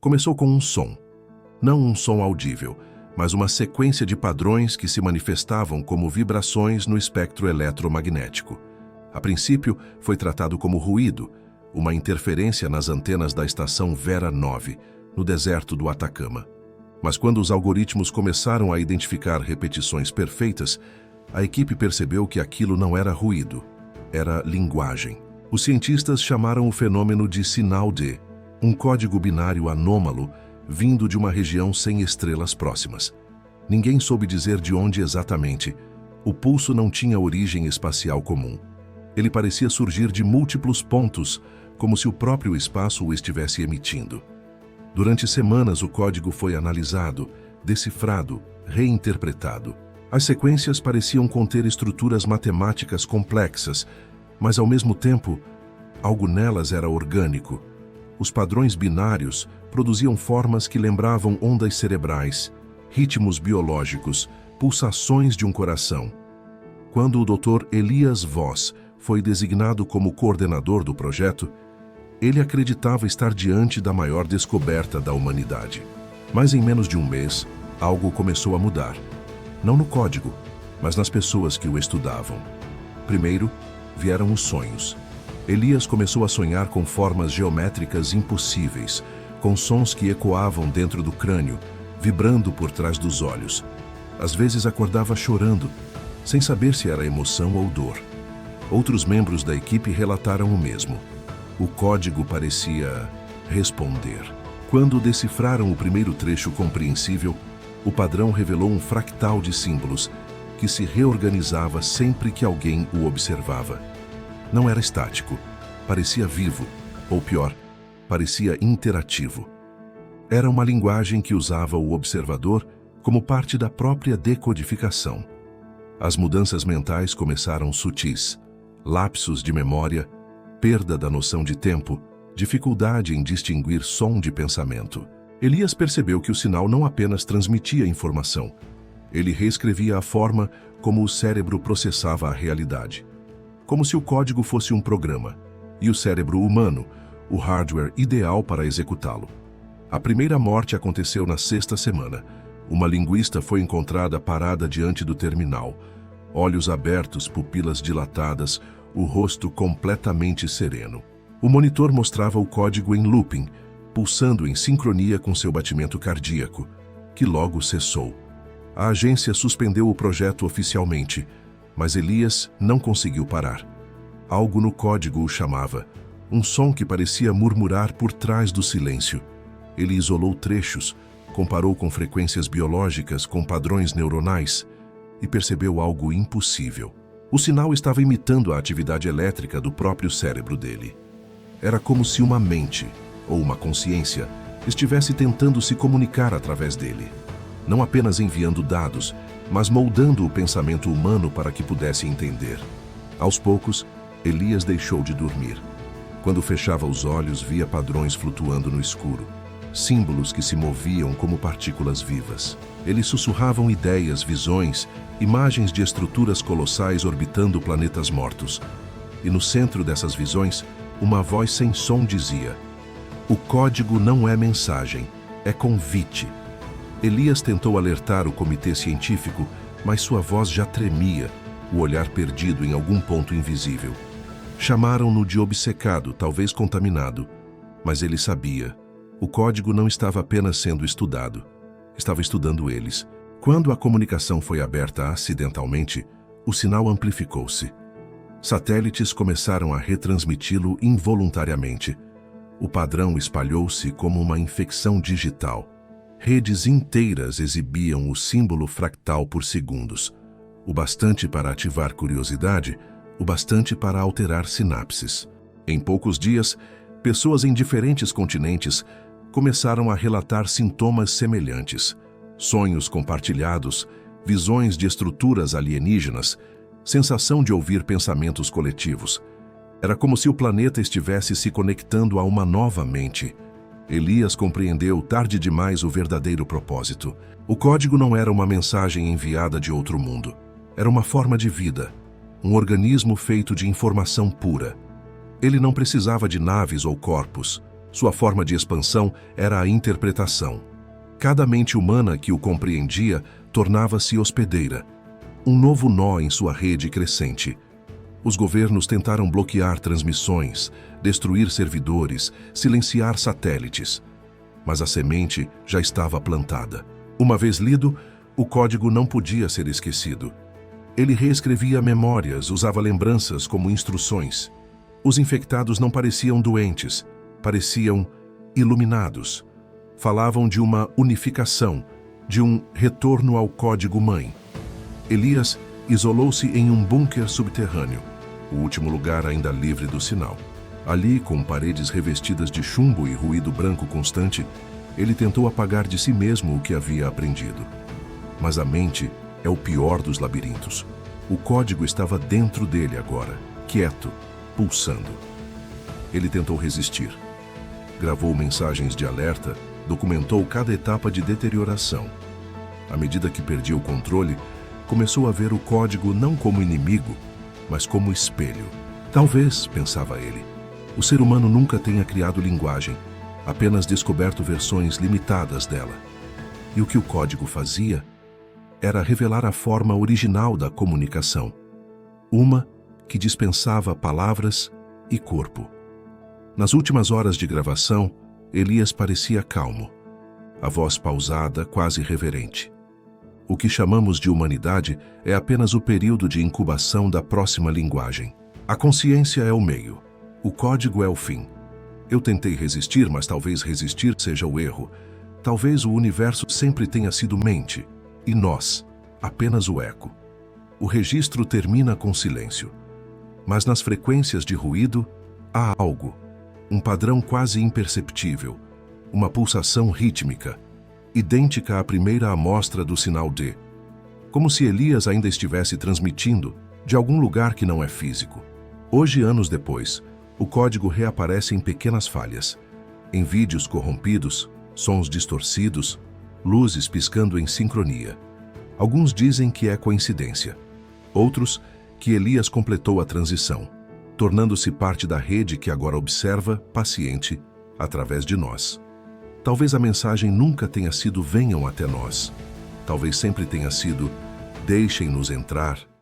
Começou com um som. Não um som audível, mas uma sequência de padrões que se manifestavam como vibrações no espectro eletromagnético. A princípio, foi tratado como ruído, uma interferência nas antenas da estação Vera 9, no deserto do Atacama. Mas quando os algoritmos começaram a identificar repetições perfeitas, a equipe percebeu que aquilo não era ruído, era linguagem. Os cientistas chamaram o fenômeno de sinal D, um código binário anômalo vindo de uma região sem estrelas próximas. Ninguém soube dizer de onde exatamente. O pulso não tinha origem espacial comum. Ele parecia surgir de múltiplos pontos, como se o próprio espaço o estivesse emitindo. Durante semanas, o código foi analisado, decifrado, reinterpretado. As sequências pareciam conter estruturas matemáticas complexas, mas ao mesmo tempo, algo nelas era orgânico. Os padrões binários produziam formas que lembravam ondas cerebrais, ritmos biológicos, pulsações de um coração. Quando o Dr. Elias Voss foi designado como coordenador do projeto, ele acreditava estar diante da maior descoberta da humanidade. Mas em menos de um mês, algo começou a mudar. Não no código, mas nas pessoas que o estudavam. Primeiro, vieram os sonhos. Elias começou a sonhar com formas geométricas impossíveis, com sons que ecoavam dentro do crânio, vibrando por trás dos olhos. Às vezes acordava chorando, sem saber se era emoção ou dor. Outros membros da equipe relataram o mesmo. O código parecia responder. Quando decifraram o primeiro trecho compreensível, o padrão revelou um fractal de símbolos que se reorganizava sempre que alguém o observava. Não era estático, parecia vivo, ou pior, parecia interativo. Era uma linguagem que usava o observador como parte da própria decodificação. As mudanças mentais começaram sutis, lapsos de memória, perda da noção de tempo, dificuldade em distinguir som de pensamento. Elias percebeu que o sinal não apenas transmitia informação, ele reescrevia a forma como o cérebro processava a realidade. Como se o código fosse um programa, e o cérebro humano, o hardware ideal para executá-lo. A primeira morte aconteceu na sexta semana. Uma linguista foi encontrada parada diante do terminal, olhos abertos, pupilas dilatadas, o rosto completamente sereno. O monitor mostrava o código em looping, pulsando em sincronia com seu batimento cardíaco, que logo cessou. A agência suspendeu o projeto oficialmente, mas Elias não conseguiu parar. Algo no código o chamava, um som que parecia murmurar por trás do silêncio. Ele isolou trechos, comparou com frequências biológicas, com padrões neuronais, e percebeu algo impossível. O sinal estava imitando a atividade elétrica do próprio cérebro dele. Era como se uma mente, ou uma consciência, estivesse tentando se comunicar através dele. Não apenas enviando dados, mas moldando o pensamento humano para que pudesse entender. Aos poucos, Elias deixou de dormir. Quando fechava os olhos, via padrões flutuando no escuro, símbolos que se moviam como partículas vivas. Eles sussurravam ideias, visões, imagens de estruturas colossais orbitando planetas mortos. E no centro dessas visões, uma voz sem som dizia: "O código não é mensagem, é convite." Elias tentou alertar o comitê científico, mas sua voz já tremia, o olhar perdido em algum ponto invisível. Chamaram-no de obcecado, talvez contaminado, mas ele sabia. O código não estava apenas sendo estudado, estava estudando eles. Quando a comunicação foi aberta acidentalmente, o sinal amplificou-se. Satélites começaram a retransmiti-lo involuntariamente. O padrão espalhou-se como uma infecção digital. Redes inteiras exibiam o símbolo fractal por segundos, o bastante para ativar curiosidade, o bastante para alterar sinapses. Em poucos dias, pessoas em diferentes continentes começaram a relatar sintomas semelhantes, sonhos compartilhados, visões de estruturas alienígenas, sensação de ouvir pensamentos coletivos. Era como se o planeta estivesse se conectando a uma nova mente. Elias compreendeu tarde demais o verdadeiro propósito. O código não era uma mensagem enviada de outro mundo. Era uma forma de vida, um organismo feito de informação pura. Ele não precisava de naves ou corpos, Sua forma de expansão era a interpretação. Cada mente humana que o compreendia tornava-se hospedeira. Um novo nó em sua rede crescente. Os governos tentaram bloquear transmissões, destruir servidores, silenciar satélites. Mas a semente já estava plantada. Uma vez lido, o código não podia ser esquecido. Ele reescrevia memórias, usava lembranças como instruções. Os infectados não pareciam doentes, pareciam iluminados. Falavam de uma unificação, de um retorno ao código-mãe. Elias isolou-se em um bunker subterrâneo, o último lugar ainda livre do sinal. Ali, com paredes revestidas de chumbo e ruído branco constante, ele tentou apagar de si mesmo o que havia aprendido. Mas a mente é o pior dos labirintos. O código estava dentro dele agora, quieto, pulsando. Ele tentou resistir. Gravou mensagens de alerta, documentou cada etapa de deterioração. À medida que perdia o controle, começou a ver o código não como inimigo, mas como espelho. Talvez, pensava ele, o ser humano nunca tenha criado linguagem, apenas descoberto versões limitadas dela. E o que o código fazia era revelar a forma original da comunicação, uma que dispensava palavras e corpo. Nas últimas horas de gravação, Elias parecia calmo, a voz pausada, quase reverente. O que chamamos de humanidade é apenas o período de incubação da próxima linguagem. A consciência é o meio, o código é o fim. Eu tentei resistir, mas talvez resistir seja o erro. Talvez o universo sempre tenha sido mente, e nós, apenas o eco. O registro termina com silêncio. Mas nas frequências de ruído, há algo. Um padrão quase imperceptível. Uma pulsação rítmica, idêntica à primeira amostra do sinal D. Como se Elias ainda estivesse transmitindo de algum lugar que não é físico. Hoje, anos depois, o código reaparece em pequenas falhas. Em vídeos corrompidos, sons distorcidos, luzes piscando em sincronia. Alguns dizem que é coincidência. Outros, que Elias completou a transição, tornando-se parte da rede que agora observa, paciente, através de nós. Talvez a mensagem nunca tenha sido venham até nós. Talvez sempre tenha sido deixem-nos entrar